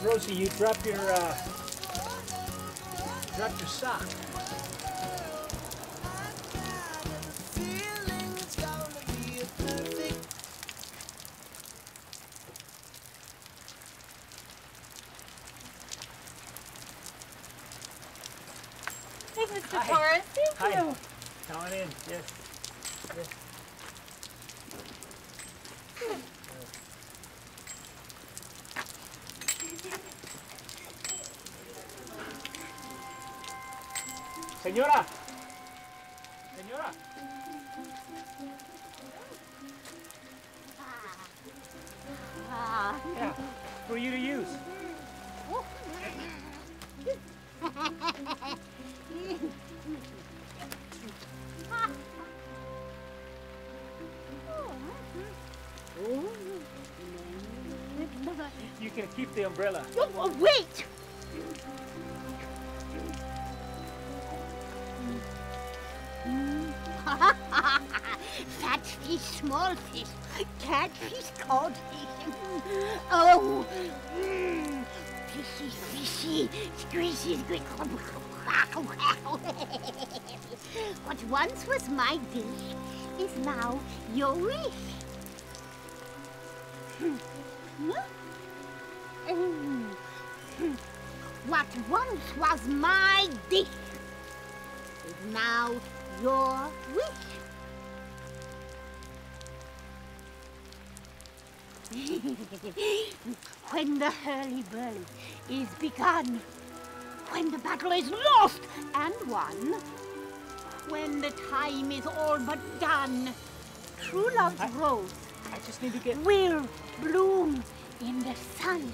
Rosie, you dropped your sock. Hey, Mr. Torres, thank you. Come on in, yes. Yes. Señora! Señora! Yeah, for you to use. You can keep the umbrella. Oh, wait! Fat fish, small fish, catfish, codfish. Oh, fishy, fishy, squishy, squishy. What once was my dish is now your wish. What once was my dish is now your wish. When the hurly-burly is begun, when the battle is lost and won, when the time is all but done, true love's rose I just need to get... will bloom in the sun.